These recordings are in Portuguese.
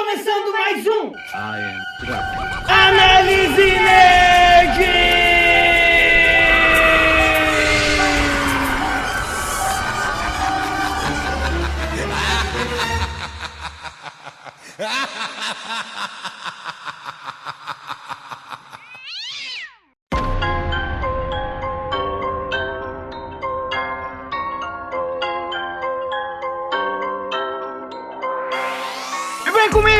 começando mais um Droga. Análise Nerd! Vem comigo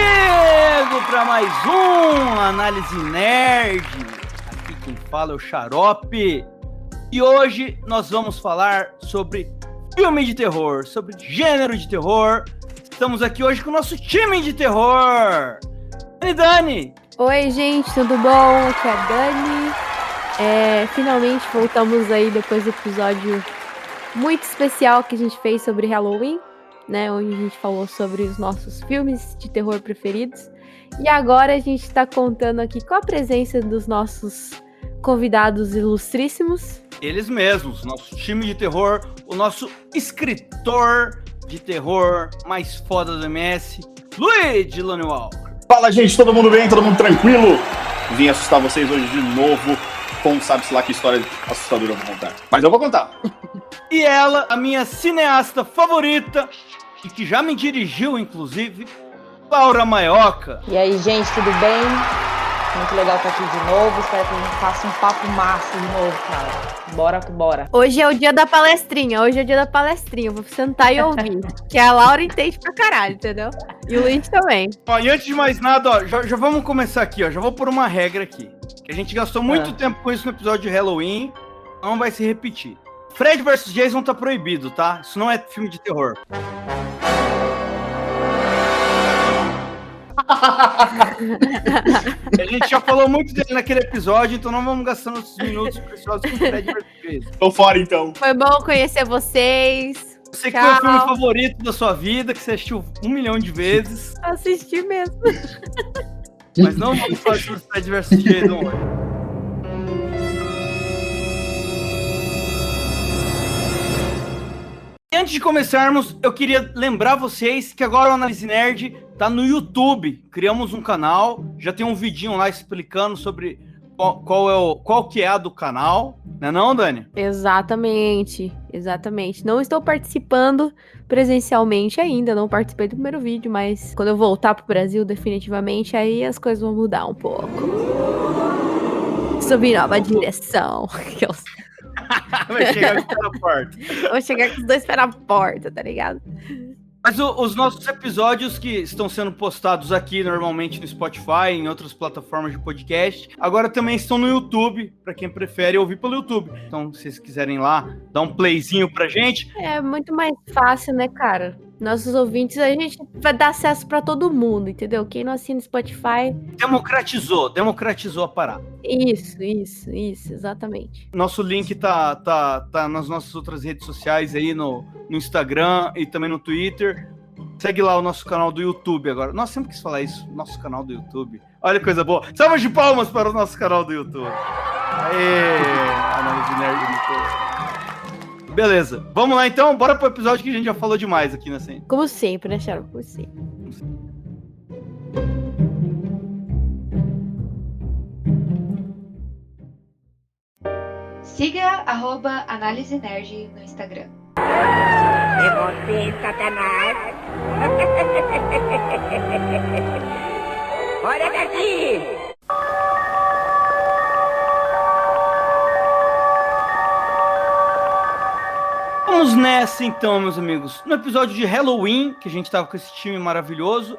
para mais um Análise Nerd. Aqui quem fala é o Xarope. E hoje nós vamos falar sobre filme de terror, sobre gênero de terror. Estamos aqui hoje com o nosso time de terror. Dani! Oi, gente, tudo bom? Aqui é a Dani. Finalmente voltamos aí depois do episódio muito especial que a gente fez sobre Halloween, né? Onde a gente falou sobre os nossos filmes de terror preferidos. E agora a gente está contando aqui com a presença dos nossos convidados ilustríssimos. Eles mesmos, nosso time de terror, o nosso escritor de terror mais foda do MS, Luigi Lone Walker. Fala, gente, todo mundo bem? Todo mundo tranquilo? Vim assustar vocês hoje de novo com sabe-se lá que história assustadora eu vou contar. Mas eu vou contar. E ela, a minha cineasta favorita, e que já me dirigiu, inclusive, Laura Maioca. E aí, gente, tudo bem? Muito legal estar aqui de novo. Espero que a gente faça um papo massa de novo, cara. Bora que bora. Hoje é o dia da palestrinha, Eu vou sentar e ouvir. Que a Laura entende pra caralho, entendeu? E o Luigi também. Ó, e antes de mais nada, ó, já vamos começar aqui, ó. Já vou pôr uma regra aqui. Que a gente gastou muito tempo com isso no episódio de Halloween. Não vai se repetir. Fred vs Jason tá proibido, tá? Isso não é filme de terror. A gente já falou muito dele naquele episódio, então não vamos gastar nossos minutos preciosos com Fred vs Jason. Tô fora, então. Foi bom conhecer vocês. Você que foi o filme favorito da sua vida, que você assistiu 1 milhão de vezes. Assisti mesmo. Mas não vamos falar sobre Fred vs Jason hoje. E antes de começarmos, eu queria lembrar vocês que agora o Análise Nerd tá no YouTube. Criamos um canal, já tem um vidinho lá explicando sobre qual que é a do canal. Não é não, Dani? Exatamente. Não estou participando presencialmente ainda, não participei do primeiro vídeo, mas quando eu voltar pro Brasil definitivamente, aí as coisas vão mudar um pouco. Subir nova direção. Vai chegar aqui na porta. Vou chegar com os dois pés na porta, tá ligado? Mas os nossos episódios que estão sendo postados aqui normalmente no Spotify, em outras plataformas de podcast, agora também estão no YouTube, pra quem prefere ouvir pelo YouTube. Então, se vocês quiserem lá, dar um playzinho pra gente. É muito mais fácil, né, cara? Nossos ouvintes, a gente vai dar acesso pra todo mundo, entendeu? Quem não assina Spotify... Democratizou a parada. Isso, exatamente. Nosso link tá nas nossas outras redes sociais aí, no Instagram e também no Twitter. Segue lá o nosso canal do YouTube agora. Nossa, sempre quis falar isso, nosso canal do YouTube. Olha que coisa boa. Salve de palmas para o nosso canal do YouTube. Aê, Análise Nerd do Terror. Beleza, vamos lá então, bora pro episódio que a gente já falou demais aqui nessa. Como sempre, né, Sharon? Como sempre. Siga @Análise Nerd no Instagram. É você, Satanás! Olha daqui! Vamos nessa então, meus amigos. No episódio de Halloween, que a gente tava com esse time maravilhoso,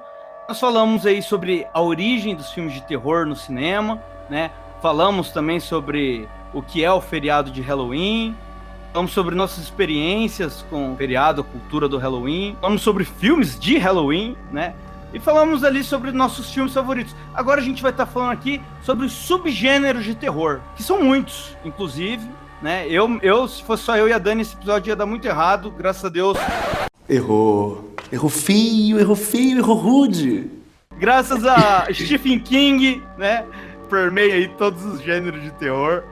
nós falamos aí sobre a origem dos filmes de terror no cinema, né? Falamos também sobre o que é o feriado de Halloween, falamos sobre nossas experiências com o feriado, a cultura do Halloween, falamos sobre filmes de Halloween, né? E falamos ali sobre nossos filmes favoritos. Agora a gente vai estar falando aqui sobre os subgêneros de terror, que são muitos, inclusive, né? Se fosse só eu e a Dani, esse episódio ia dar muito errado, graças a Deus. Errou feio, errou rude. Graças a Stephen King, né? Permeia aí todos os gêneros de terror.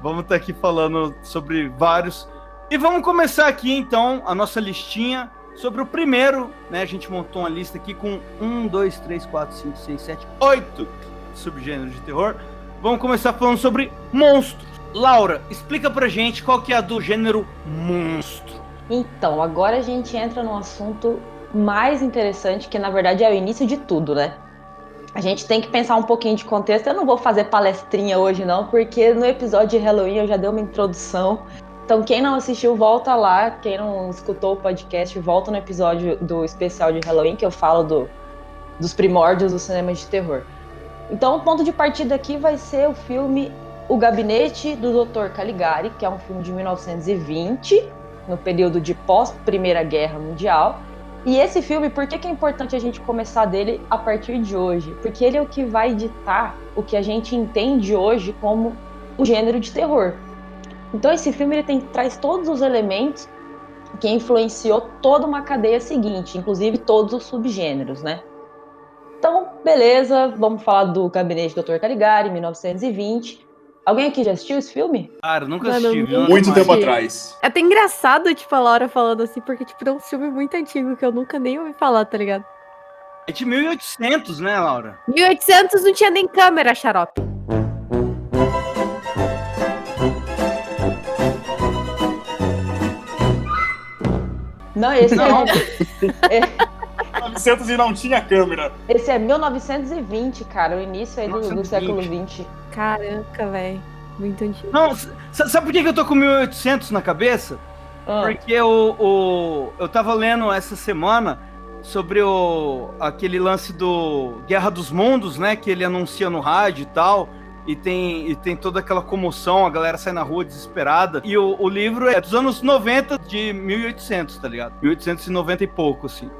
Vamos estar aqui falando sobre vários. E vamos começar aqui, então, a nossa listinha sobre o primeiro, né? A gente montou uma lista aqui com 1, 2, 3, 4, 5, 6, 7, 8 subgêneros de terror. Vamos começar falando sobre monstros. Laura, explica pra gente qual que é a do gênero monstro. Então, agora a gente entra num assunto mais interessante, que na verdade é o início de tudo, né? A gente tem que pensar um pouquinho de contexto. Eu não vou fazer palestrinha hoje não, porque no episódio de Halloween eu já dei uma introdução. Então quem não assistiu, volta lá. Quem não escutou o podcast, volta no episódio do especial de Halloween, que eu falo dos primórdios do cinema de terror. Então o ponto de partida aqui vai ser o filme O Gabinete do Dr. Caligari, que é um filme de 1920, no período de pós-Primeira Guerra Mundial. E esse filme, por que é importante a gente começar dele a partir de hoje? Porque ele é o que vai ditar o que a gente entende hoje como o gênero de terror. Então esse filme ele traz todos os elementos que influenciou toda uma cadeia seguinte, inclusive todos os subgêneros, né? Então, beleza, vamos falar do Gabinete do Dr. Caligari, 1920. Alguém aqui já assistiu esse filme? Cara, nunca Mano, assisti, viu? Muito tempo atrás. É até engraçado, tipo, a Laura falando assim, porque, tipo, é um filme muito antigo que eu nunca nem ouvi falar, tá ligado? É de 1800, né, Laura? 1800 não tinha nem câmera, xarope. Não, esse Não. é 900 e não tinha câmera. esse é 1920, cara, o início aí do 1920. século 20. Caraca, velho. Muito antigo. Não, sabe por que eu tô com 1800 na cabeça? Porque eu tava lendo essa semana sobre aquele lance do Guerra dos Mundos, né? Que ele anuncia no rádio e tal. E tem toda aquela comoção, a galera sai na rua desesperada. E o livro é dos anos 90 de 1800, tá ligado? 1890 e pouco, assim.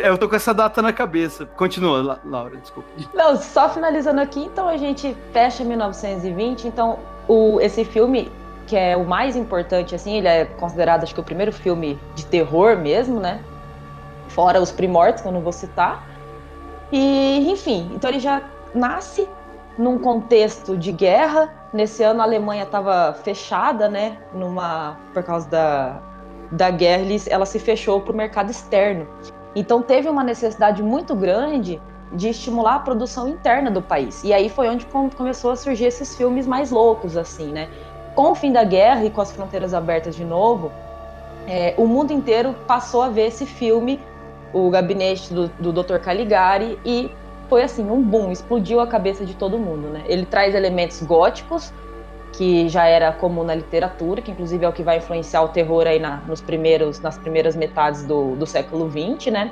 Eu tô com essa data na cabeça. Continua, Laura, desculpa. Não, só finalizando aqui, então a gente fecha 1920. Então, esse filme, que é o mais importante, assim, ele é considerado, acho que, o primeiro filme de terror mesmo, né? Fora os primórdios, que eu não vou citar. E, enfim, então ele já nasce num contexto de guerra. Nesse ano a Alemanha estava fechada, né? Por causa da guerra, ela se fechou para o mercado externo. Então teve uma necessidade muito grande de estimular a produção interna do país. E aí foi onde começou a surgir esses filmes mais loucos, assim, né? Com o fim da guerra e com as fronteiras abertas de novo, o mundo inteiro passou a ver esse filme, O Gabinete do Dr. Caligari, e foi assim, um boom, explodiu a cabeça de todo mundo, né? Ele traz elementos góticos, que já era comum na literatura, que inclusive é o que vai influenciar o terror aí nas primeiras metades do século XX, né?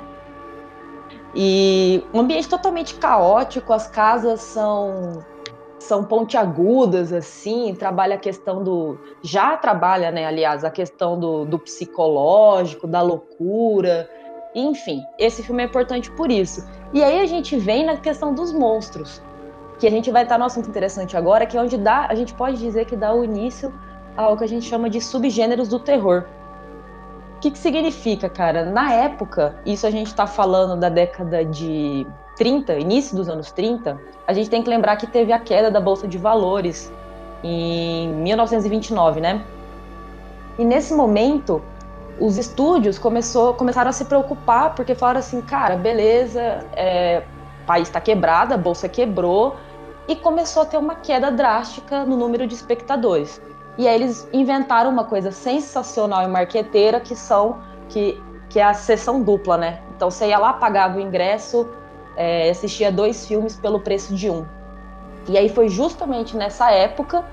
E um ambiente totalmente caótico, as casas são pontiagudas, assim, trabalha a questão já trabalha, né, aliás, a questão do psicológico, da loucura, enfim, esse filme é importante por isso. E aí a gente vem na questão dos monstros, que a gente vai estar no assunto interessante agora, que é onde a gente pode dizer que dá o início ao que a gente chama de subgêneros do terror. O que significa, cara? Na época, isso a gente está falando da década de 30, início dos anos 30, a gente tem que lembrar que teve a queda da Bolsa de Valores em 1929, né? E nesse momento, os estúdios começaram a se preocupar, porque falaram assim, cara, beleza, o país está quebrado, a Bolsa quebrou, e começou a ter uma queda drástica no número de espectadores. E aí eles inventaram uma coisa sensacional e marqueteira, que é a sessão dupla, né? Então você ia lá, pagava o ingresso, assistia 2 filmes pelo preço de 1. E aí foi justamente nessa época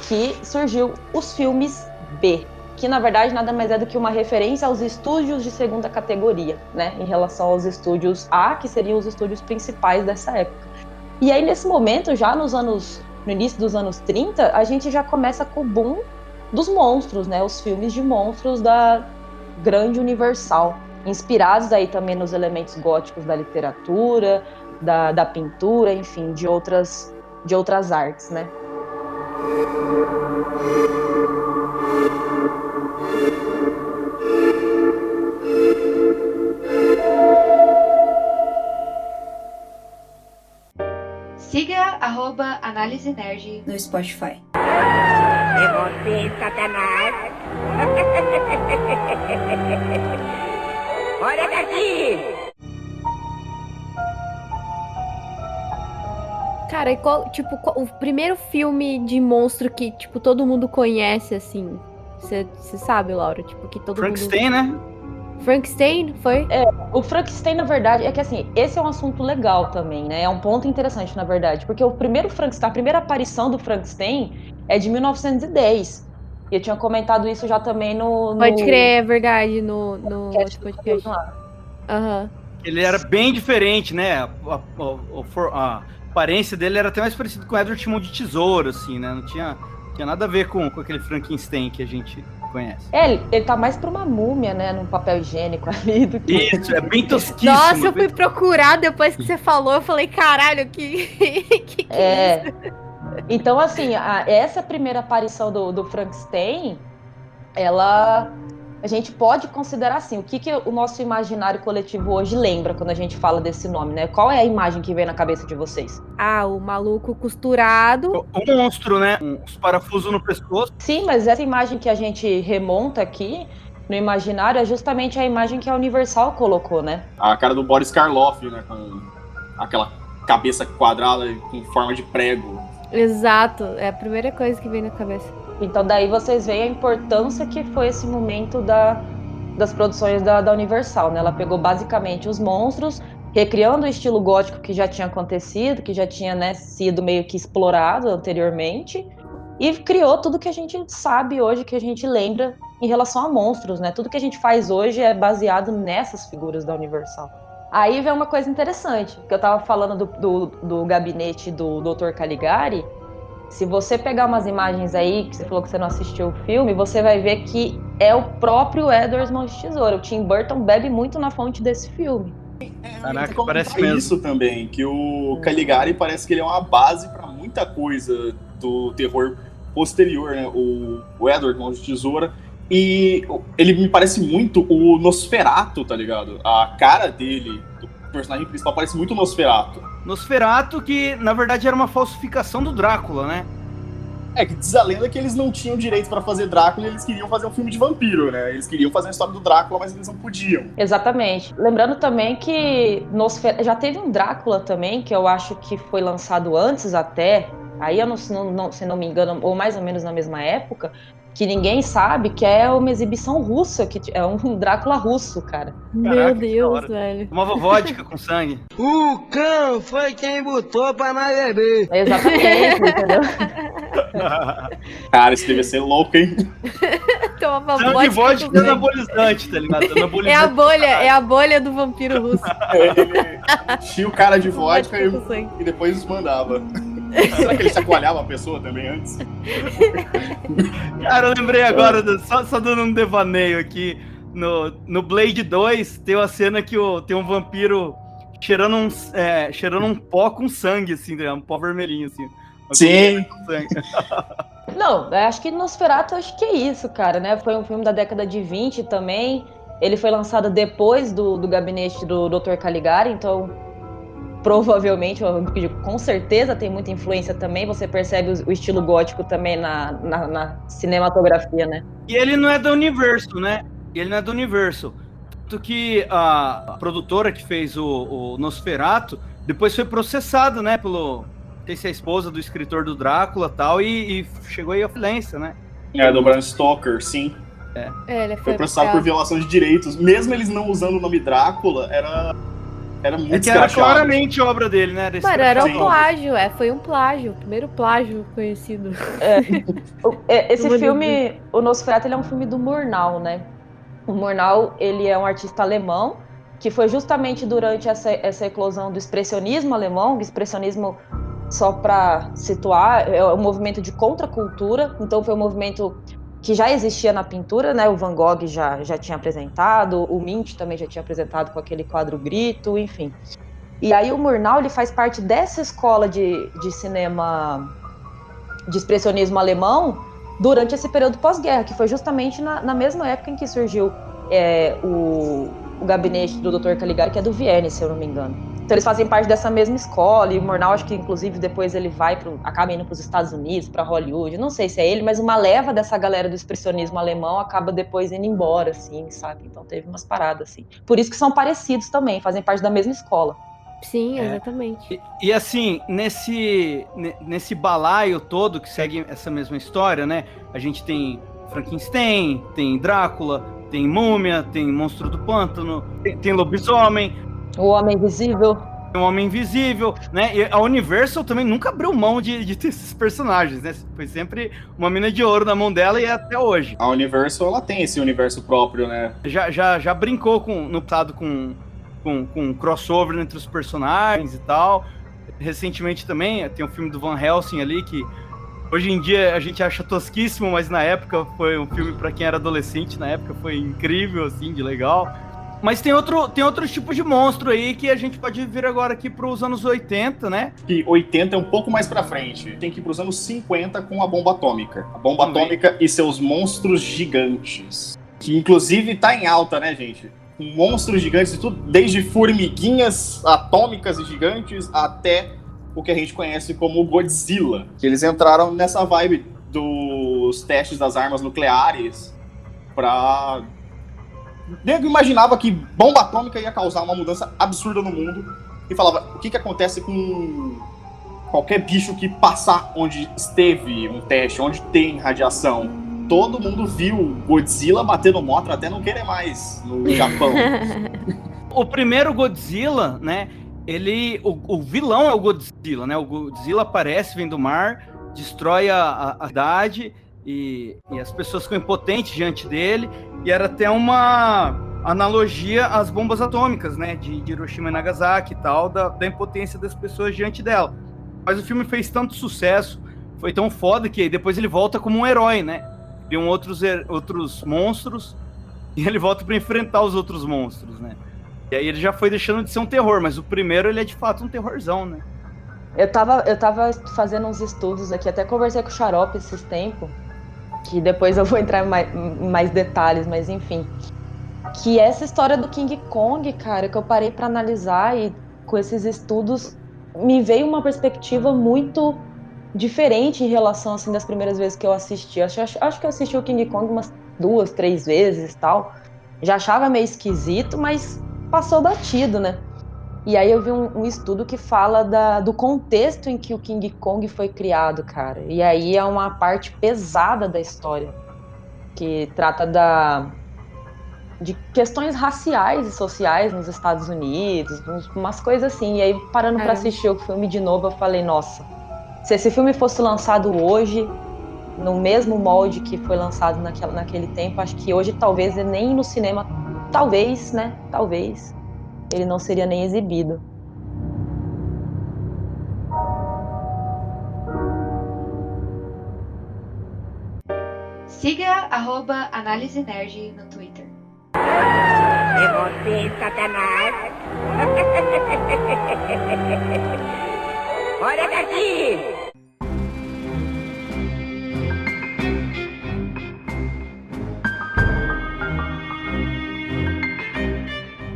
que surgiu os filmes B, que na verdade nada mais é do que uma referência aos estúdios de segunda categoria, né? Em relação aos estúdios A, que seriam os estúdios principais dessa época. E aí, nesse momento, já no início dos anos 30, a gente já começa com o boom dos monstros, né? Os filmes de monstros da grande Universal, inspirados aí também nos elementos góticos da literatura, da pintura, enfim, de outras artes, né? Siga @Análise Nerd no Spotify. É você, Satanás. Fora daqui! Cara, e o primeiro filme de monstro que, tipo, todo mundo conhece, assim? Você sabe, Laura? Tipo, que todo Frankenstein, né? Frankenstein, foi? O Frankenstein, na verdade, é que assim, esse é um assunto legal também, né? É um ponto interessante, na verdade, porque o primeiro Frankenstein, a primeira aparição do Frankenstein é de 1910. E eu tinha comentado isso já também no... Pode crer, é verdade, no podcast outro podcast. Aham. Ele era bem diferente, né? A aparência dele era até mais parecido com o Edward Mão de Tesouro, assim, né? Não tinha nada a ver com aquele Frankenstein que a gente conhece. Ele tá mais pra uma múmia, né? Num papel higiênico ali do que... Isso, é bem tosquíssimo. Nossa, eu fui procurar depois que você falou, eu falei, caralho, que é isso? Então, assim, essa primeira aparição do Frankenstein, a gente pode considerar assim, o que o nosso imaginário coletivo hoje lembra quando a gente fala desse nome, né? Qual é a imagem que vem na cabeça de vocês? O maluco costurado. O monstro, né? Os parafusos no pescoço. Sim, mas essa imagem que a gente remonta aqui no imaginário é justamente a imagem que a Universal colocou, né? A cara do Boris Karloff, né? Com aquela cabeça quadrada com forma de prego. Exato, é a primeira coisa que vem na cabeça. Então daí vocês veem a importância que foi esse momento das produções da Universal, né? Ela pegou basicamente os monstros, recriando o estilo gótico que já tinha acontecido, que já tinha, né, sido meio que explorado anteriormente, e criou tudo que a gente sabe hoje, que a gente lembra em relação a monstros, né? Tudo que a gente faz hoje é baseado nessas figuras da Universal. Aí vem uma coisa interessante, que eu tava falando do gabinete do Dr. Caligari. Se você pegar umas imagens aí, que você falou que você não assistiu o filme, você vai ver que é o próprio Edward Mão de Tesoura. O Tim Burton bebe muito na fonte desse filme. Caraca, parece mesmo. mesmo. Isso também, que o Caligari parece que ele é uma base para muita coisa do terror posterior, né? O Edward Mão de Tesoura. E ele me parece muito o Nosferatu, tá ligado? A cara dele, do personagem principal, parece muito o Nosferatu. Nosferatu, que na verdade era uma falsificação do Drácula, né? É, que diz a lenda que eles não tinham direito pra fazer Drácula e eles queriam fazer um filme de vampiro, né? Eles queriam fazer a história do Drácula, mas eles não podiam. Exatamente. Lembrando também que já teve um Drácula também, que eu acho que foi lançado antes até, aí eu se não me engano, ou mais ou menos na mesma época, que ninguém sabe, que é uma exibição russa, que é um Drácula russo, cara. Meu Deus, velho. Tomava vodka com sangue. O cão foi quem botou pra nós beber. Exatamente, entendeu? Cara, isso devia ser louco, hein? Tomava Sangue e vodka com sangue. anabolizante, tá ligado? É a bolha do vampiro russo. Ele enchia o cara de vodka Vodka com sangue. e depois mandava. Será que ele chacoalhava a pessoa também antes? Cara, eu lembrei agora, só dando um devaneio aqui, no Blade 2 tem uma cena que tem um vampiro cheirando um pó com sangue, assim, um pó vermelhinho, assim. Sim. Não, acho que Nosferatu, acho que é isso, cara, né? Foi um filme da década de 20 também. Ele foi lançado depois do gabinete do Dr. Caligari, então provavelmente, com certeza tem muita influência também. Você percebe o estilo gótico também na cinematografia, né? E ele não é da Universal, né? Tanto que a produtora que fez o Nosferatu depois foi processada, né? Não sei se é a esposa do escritor do Drácula e tal, e chegou aí a falência, né? É, do Bram Stoker, sim. Ele Foi processado por violação de direitos. Mesmo eles não usando o nome Drácula, era muito que era escrachado. claramente obra dele, né? Mano, era um plágio, foi um plágio. O primeiro plágio conhecido. Esse filme, o Nosferatu, ele é um filme do Murnau, né? O Murnau, ele é um artista alemão, que foi justamente durante essa eclosão do expressionismo alemão. O expressionismo, só para situar, é um movimento de contracultura. Então foi um movimento que já existia na pintura, né? O Van Gogh já tinha apresentado, o Mint também já tinha apresentado com aquele quadro Grito, enfim. E aí o Murnau, ele faz parte dessa escola de cinema de expressionismo alemão durante esse período pós-guerra, que foi justamente na mesma época em que surgiu o gabinete do Dr. Caligari, que é do Vienne, se eu não me engano. Então eles fazem parte dessa mesma escola, e o Murnau, acho que inclusive depois ele acaba indo para os Estados Unidos, para Hollywood, não sei se é ele, mas uma leva dessa galera do expressionismo alemão acaba depois indo embora, assim, sabe? Então teve umas paradas, assim. Por isso que são parecidos também, fazem parte da mesma escola. Sim, exatamente. E assim, nesse balaio todo que segue essa mesma história, né? A gente tem Frankenstein, tem Drácula, tem Múmia, tem Monstro do Pântano, tem Lobisomem. O Homem Invisível. O Homem Invisível, né? E a Universal também nunca abriu mão de ter esses personagens, né? Foi sempre uma mina de ouro na mão dela e até hoje. A Universal, ela tem esse universo próprio, né? Já brincou no passado com crossover entre os personagens e tal. Recentemente também tem um filme do Van Helsing ali que hoje em dia a gente acha tosquíssimo, mas na época foi um filme para quem era adolescente, na época foi incrível, assim, de legal. Mas tem outros tipos de monstro aí que a gente pode vir agora aqui para os anos 80, né? Que 80 é um pouco mais pra frente. Tem que ir pros anos 50 com a bomba atômica. A bomba atômica e seus monstros gigantes. Que inclusive tá em alta, né, gente? Com monstros gigantes e tudo, desde formiguinhas atômicas e gigantes até o que a gente conhece como Godzilla. Que eles entraram nessa vibe dos testes das armas nucleares pra... Nego imaginava que bomba atômica ia causar uma mudança absurda no mundo e falava, o que acontece com qualquer bicho que passar onde esteve um teste, onde tem radiação? Todo mundo viu Godzilla batendo moto até não querer mais no Japão. O primeiro Godzilla, né, o vilão é o Godzilla, né? O Godzilla aparece, vem do mar, destrói a cidade e as pessoas ficam impotentes diante dele. E era até uma analogia às bombas atômicas, né? De Hiroshima e Nagasaki e tal, da impotência das pessoas diante dela. Mas o filme fez tanto sucesso, foi tão foda que depois ele volta como um herói, né? Viam outros monstros e ele volta para enfrentar os outros monstros, né? E aí ele já foi deixando de ser um terror, mas o primeiro ele é de fato um terrorzão, né? Eu tava fazendo uns estudos aqui, até conversei com o Xarope esses tempos, que depois eu vou entrar em mais detalhes, mas enfim. Que essa história do King Kong, cara, que eu parei pra analisar e com esses estudos me veio uma perspectiva muito diferente em relação, assim, das primeiras vezes que eu assisti. Acho que eu assisti o King Kong umas 2, 3 vezes e tal. Já achava meio esquisito, mas passou batido, né? E aí eu vi um estudo que fala do contexto em que o King Kong foi criado, cara. E aí é uma parte pesada da história, que trata de questões raciais e sociais nos Estados Unidos, umas coisas assim. E aí, parando pra assistir o filme de novo, eu falei, nossa, se esse filme fosse lançado hoje, no mesmo molde que foi lançado naquele tempo, acho que hoje talvez nem no cinema, talvez, né? Talvez ele não seria nem exibido. Siga @Análise Nerd no Twitter. É você, Satanás! Olha daqui!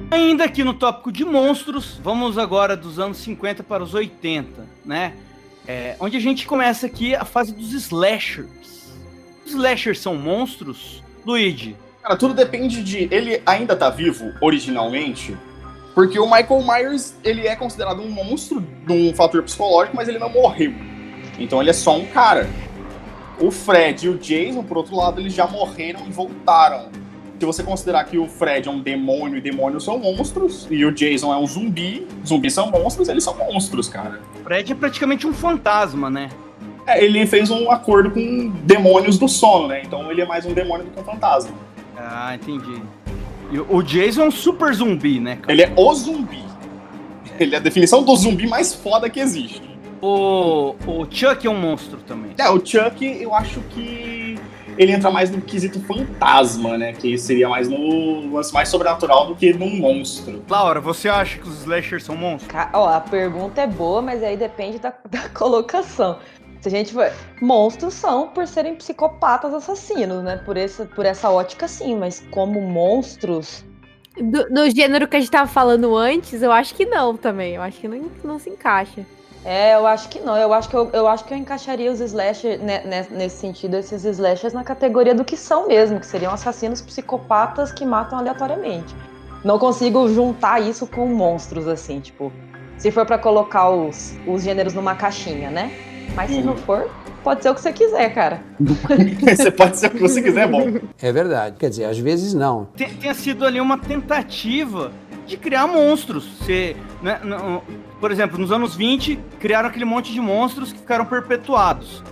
Ainda aqui no tópico de monstros, vamos agora dos anos 50 para os 80, né? Onde a gente começa aqui a fase dos slashers. Os slashers são monstros? Luigi? Cara, tudo depende de... Ele ainda tá vivo, originalmente, porque o Michael Myers, ele é considerado um monstro de um fator psicológico, mas ele não morreu. Então ele é só um cara. O Fred e o Jason, por outro lado, eles já morreram e voltaram. Se você considerar que o Fred é um demônio e demônios são monstros, e o Jason é um zumbi, zumbis são monstros, eles são monstros, cara. O Fred é praticamente um fantasma, né? Ele fez um acordo com demônios do sono, né? Então ele é mais um demônio do que um fantasma. Ah, entendi. E o Jason é um super zumbi, né, cara? Ele é o zumbi. Ele é a definição do zumbi mais foda que existe. O Chuck é um monstro também. O Chuck, eu acho que ele entra mais no quesito fantasma, né? Que seria mais no lance mais sobrenatural do que num monstro. Laura, você acha que os slashers são monstros? A pergunta é boa, mas aí depende da colocação. Se a gente for... Monstros são por serem psicopatas assassinos, né? Por essa ótica, sim. Mas como monstros, Do gênero que a gente tava falando antes, eu acho que não também. Eu acho que não se encaixa. Eu acho que não. Eu acho que eu encaixaria os slashers, né, nesse sentido, esses slashers na categoria do que são mesmo, que seriam assassinos psicopatas que matam aleatoriamente. Não consigo juntar isso com monstros, assim, tipo, se for pra colocar os gêneros numa caixinha, né? Mas se não for, pode ser o que você quiser, cara. Você pode ser o que você quiser, bom. É verdade. Quer dizer, às vezes não. Tenha sido ali uma tentativa de criar monstros. Né, por exemplo, nos anos 20, criaram aquele monte de monstros que ficaram perpetuados.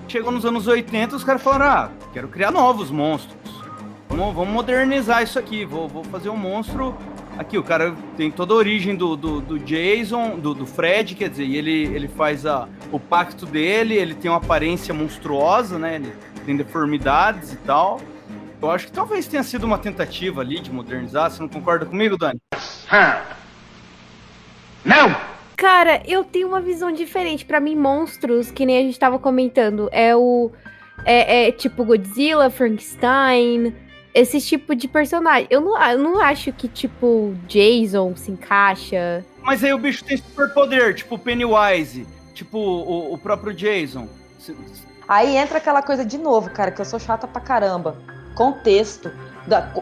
Chegou nos anos 80, os caras falaram, quero criar novos monstros. Vamos modernizar isso aqui, vou fazer um monstro... Aqui, o cara tem toda a origem do Jason, do Fred, quer dizer, e ele faz o pacto dele, ele tem uma aparência monstruosa, né? Ele tem deformidades e tal. Eu acho que talvez tenha sido uma tentativa ali de modernizar. Você não concorda comigo, Dani? Não! Cara, eu tenho uma visão diferente. Pra mim, monstros, que nem a gente tava comentando, é tipo Godzilla, Frankenstein... Esse tipo de personagem. Eu não acho que, tipo, Jason se encaixa. Mas aí o bicho tem superpoder, tipo Pennywise, tipo o próprio Jason. Aí entra aquela coisa de novo, cara, que eu sou chata pra caramba. Contexto.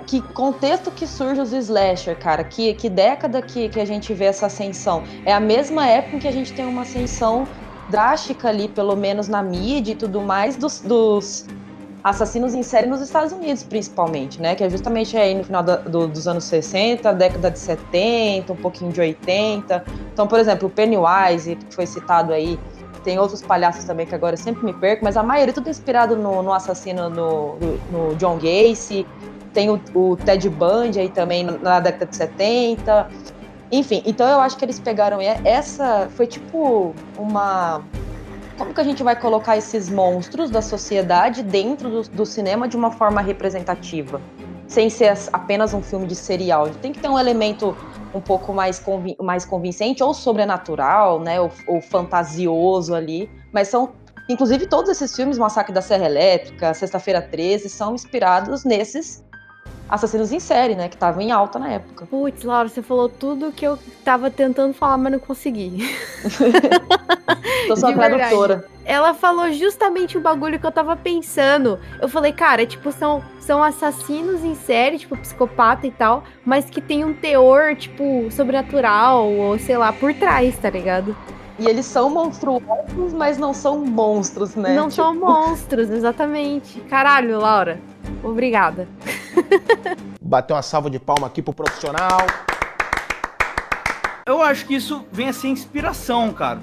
Que contexto que surge os slasher, cara? Que década que a gente vê essa ascensão? É a mesma época em que a gente tem uma ascensão drástica ali, pelo menos na mídia e tudo mais, dos assassinos em série nos Estados Unidos, principalmente, né? Que é justamente aí no final dos anos 60, década de 70, um pouquinho de 80. Então, por exemplo, o Pennywise, que foi citado aí, tem outros palhaços também que agora eu sempre me perco, mas a maioria tudo inspirado no assassino, no John Gacy. Tem o Ted Bundy aí também na década de 70. Enfim, então eu acho que eles pegaram essa... Foi tipo uma... Como que a gente vai colocar esses monstros da sociedade dentro do cinema de uma forma representativa? Sem ser apenas um filme de serial. Tem que ter um elemento um pouco mais convincente, ou sobrenatural, né? Ou fantasioso ali. Mas são... Inclusive, todos esses filmes, Massacre da Serra Elétrica, Sexta-feira 13, são inspirados nesses assassinos em série, né? Que estavam em alta na época. Putz, Laura, você falou tudo que eu tava tentando falar, mas não consegui. Tô só tradutora. Ela falou justamente o bagulho que eu tava pensando. Eu falei, cara, tipo, são assassinos em série, tipo, psicopata e tal, mas que tem um teor, tipo, sobrenatural, ou sei lá, por trás, tá ligado? E eles são monstruosos, mas não são monstros, né? Não são monstros, exatamente. Caralho, Laura. Obrigada. Bateu uma salva de palma aqui pro profissional. Eu acho que isso vem a ser inspiração, cara.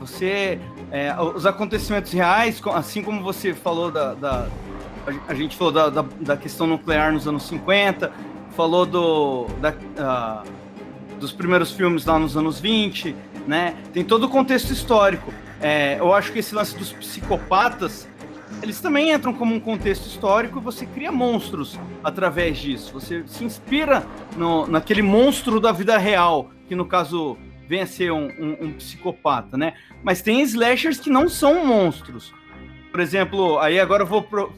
Os acontecimentos reais, assim como você falou a gente falou da questão nuclear nos anos 50, falou dos primeiros filmes lá nos anos 20, né? Tem todo o contexto histórico. Eu acho que esse lance dos psicopatas, eles também entram como um contexto histórico e você cria monstros através disso. Você se inspira naquele monstro da vida real, que no caso vem a ser um psicopata, né? Mas tem slashers que não são monstros. Por exemplo, aí agora eu vou pro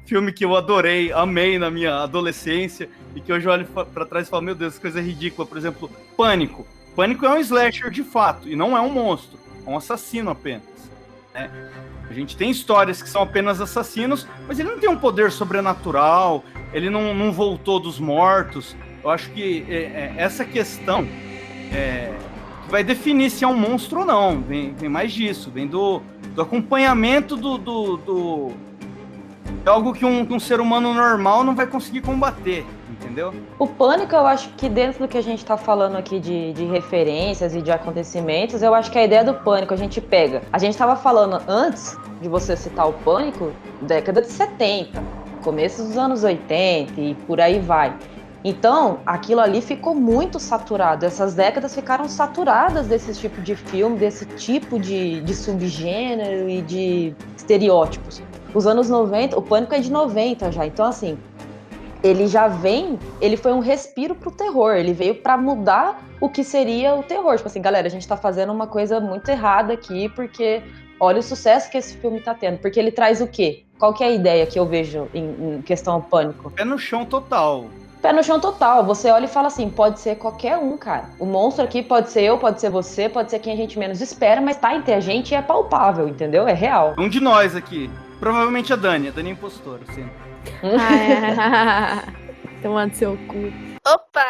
filme que eu amei na minha adolescência, e que hoje eu olho pra trás e falo, meu Deus, que coisa ridícula. Por exemplo, Pânico. Pânico é um slasher de fato, e não é um monstro, é um assassino apenas, né? A gente tem histórias que são apenas assassinos, mas ele não tem um poder sobrenatural, ele não voltou dos mortos. Eu acho que essa questão que vai definir se é um monstro ou não. Vem mais disso, vem do acompanhamento de algo que um ser humano normal não vai conseguir combater, entendeu? O Pânico, eu acho que dentro do que a gente tá falando aqui de referências e de acontecimentos, eu acho que a ideia do Pânico a gente pega. A gente tava falando antes de você citar o Pânico, década de 70, começo dos anos 80 e por aí vai. Então, aquilo ali ficou muito saturado. Essas décadas ficaram saturadas desse tipo de filme, desse tipo de subgênero e de estereótipos. Os anos 90, o Pânico é de 90 já, então assim, ele foi um respiro pro terror, ele veio pra mudar o que seria o terror. Tipo assim, galera, a gente tá fazendo uma coisa muito errada aqui, porque olha o sucesso que esse filme tá tendo. Porque ele traz o quê? Qual que é a ideia que eu vejo em questão ao Pânico? É no chão total. Pé no chão total. Você olha e fala assim, pode ser qualquer um, cara. O monstro aqui pode ser eu, pode ser você, pode ser quem a gente menos espera, mas tá entre a gente e é palpável, entendeu? É real. Um de nós aqui. Provavelmente a Dani é impostora, sim. Tomando seu cu. Opa!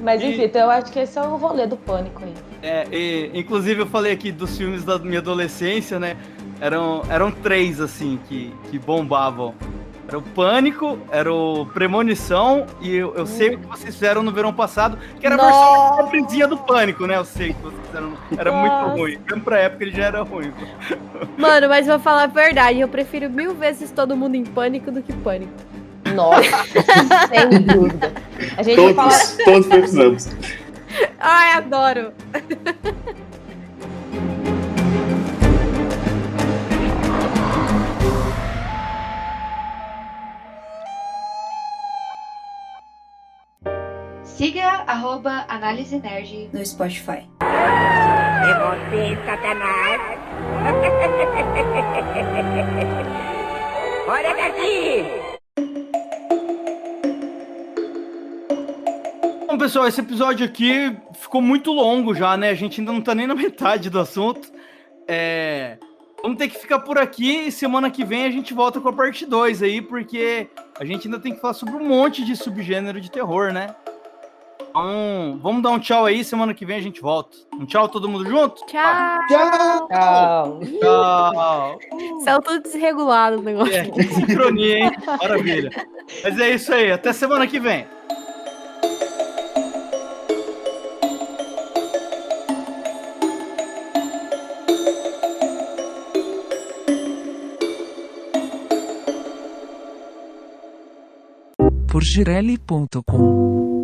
Mas enfim, então eu acho que esse é o rolê do Pânico aí. Inclusive eu falei aqui dos filmes da minha adolescência, né? Eram 3, assim, que bombavam. Era o Pânico, era o Premonição e eu sei o que vocês fizeram no verão passado, que era a versão pobrezinha do Pânico, né? Eu sei que vocês fizeram. Era muito ruim. Mesmo pra época ele já era ruim. Mano, mas vou falar a verdade, eu prefiro 1000 vezes Todo Mundo em Pânico do que Pânico. Nossa, sem dúvida. A gente todos precisamos. Ai, adoro. Siga @Análise Nerd no Spotify. É você, Satanás. Olha daqui! Bom, pessoal, esse episódio aqui ficou muito longo já, né? A gente ainda não tá nem na metade do assunto. Vamos ter que ficar por aqui e semana que vem a gente volta com a parte 2 aí, porque a gente ainda tem que falar sobre um monte de subgênero de terror, né? Então, vamos dar um tchau aí, semana que vem a gente volta. Um tchau todo mundo junto? Tchau! Tchau! Tchau! São tudo desregulado o negócio. Que sincronia, hein? Maravilha. Mas é isso aí, até semana que vem. Porgirelli.com